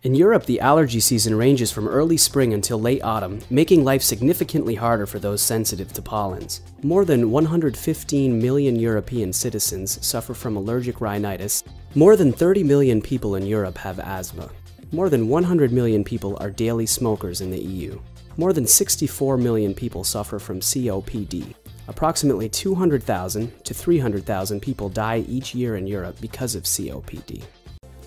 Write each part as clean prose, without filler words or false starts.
In Europe, the allergy season ranges from early spring until late autumn, making life significantly harder for those sensitive to pollens. More than 115 million European citizens suffer from allergic rhinitis. More than 30 million people in Europe have asthma. More than 100 million people are daily smokers in the EU. More than 64 million people suffer from COPD. Approximately 200,000 to 300,000 people die each year in Europe because of COPD.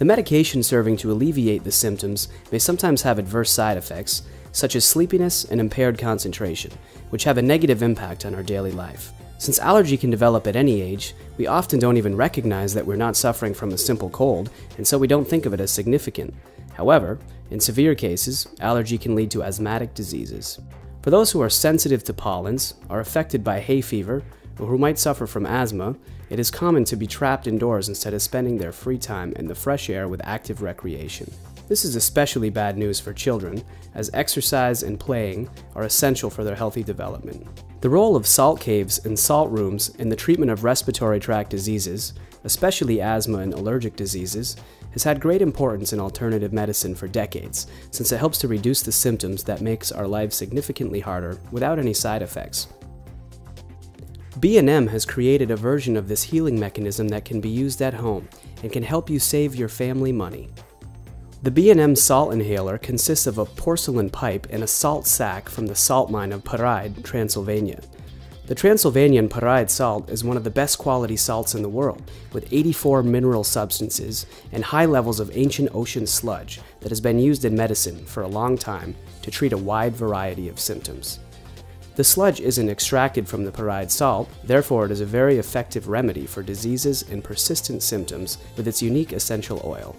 The medication serving to alleviate the symptoms may sometimes have adverse side effects, such as sleepiness and impaired concentration, which have a negative impact on our daily life. Since allergy can develop at any age, we often don't even recognize that we're not suffering from a simple cold, and so we don't think of it as significant. However, in severe cases, allergy can lead to asthmatic diseases. For those who are sensitive to pollens, are affected by hay fever, or who might suffer from asthma, it is common to be trapped indoors instead of spending their free time in the fresh air with active recreation. This is especially bad news for children, as exercise and playing are essential for their healthy development. The role of salt caves and salt rooms in the treatment of respiratory tract diseases, especially asthma and allergic diseases, has had great importance in alternative medicine for decades, since it helps to reduce the symptoms that makes our lives significantly harder without any side effects. B&M has created a version of this healing mechanism that can be used at home and can help you save your family money. The B&M salt inhaler consists of a porcelain pipe and a salt sack from the salt mine of Paride, Transylvania. The Transylvanian Paride salt is one of the best quality salts in the world, with 84 mineral substances and high levels of ancient ocean sludge that has been used in medicine for a long time to treat a wide variety of symptoms. The sludge isn't extracted from the Paride salt, therefore it is a very effective remedy for diseases and persistent symptoms with its unique essential oil.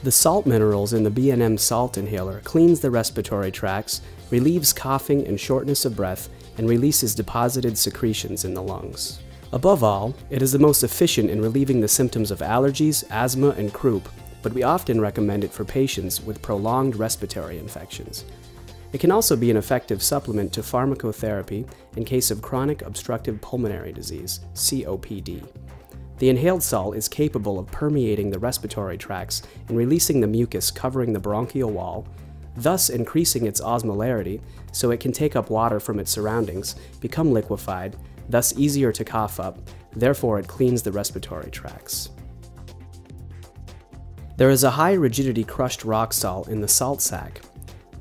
The salt minerals in the B&M salt inhaler cleans the respiratory tracts, relieves coughing and shortness of breath, and releases deposited secretions in the lungs. Above all, it is the most efficient in relieving the symptoms of allergies, asthma, and croup, but we often recommend it for patients with prolonged respiratory infections. It can also be an effective supplement to pharmacotherapy in case of chronic obstructive pulmonary disease, COPD. The inhaled salt is capable of permeating the respiratory tracts and releasing the mucus covering the bronchial wall, thus increasing its osmolarity so it can take up water from its surroundings, become liquefied, thus easier to cough up, therefore it cleans the respiratory tracts. There is a high rigidity crushed rock salt in the salt sack.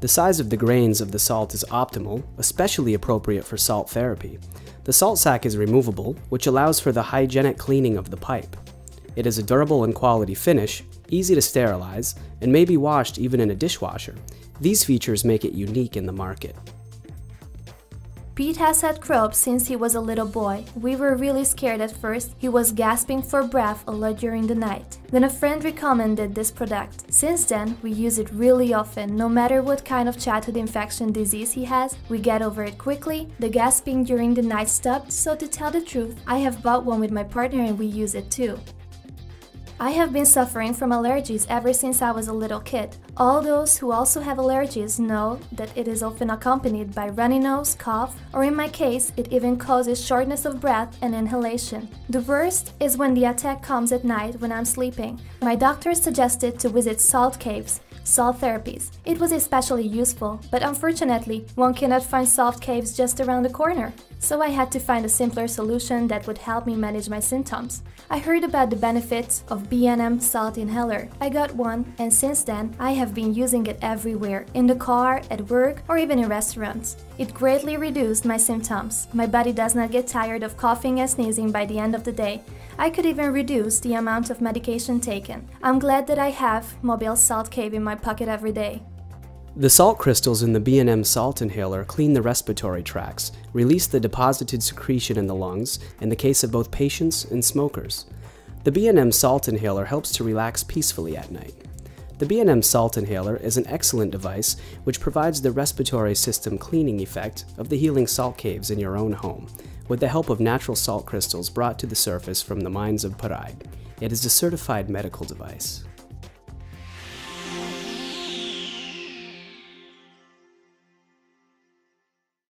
The size of the grains of the salt is optimal, especially appropriate for salt therapy. The salt sack is removable, which allows for the hygienic cleaning of the pipe. It is a durable and quality finish, easy to sterilize, and may be washed even in a dishwasher. These features make it unique in the market. Pete has had croup since he was a little boy. We were really scared at first. He was gasping for breath a lot during the night. Then a friend recommended this product. Since then, we use it really often. No matter what kind of childhood infection disease he has, we get over it quickly. The gasping during the night stopped, so to tell the truth, I have bought one with my partner and we use it too. I have been suffering from allergies ever since I was a little kid. All those who also have allergies know that it is often accompanied by runny nose, cough, or in my case, it even causes shortness of breath and inhalation. The worst is when the attack comes at night when I'm sleeping. My doctor suggested to visit salt caves, salt therapies. It was especially useful, but unfortunately, one cannot find salt caves just around the corner. So I had to find a simpler solution that would help me manage my symptoms. I heard about the benefits of B&M salt inhaler. I got one, and since then, I have been using it everywhere, in the car, at work, or even in restaurants. It greatly reduced my symptoms. My body does not get tired of coughing and sneezing by the end of the day. I could even reduce the amount of medication taken. I'm glad that I have mobile salt cave in my pocket every day. The salt crystals in the B&M salt inhaler clean the respiratory tracts, release the deposited secretion in the lungs in the case of both patients and smokers. The B&M salt inhaler helps to relax peacefully at night. The B&M salt inhaler is an excellent device which provides the respiratory system cleaning effect of the healing salt caves in your own home, with the help of natural salt crystals brought to the surface from the mines of Paride. It is a certified medical device.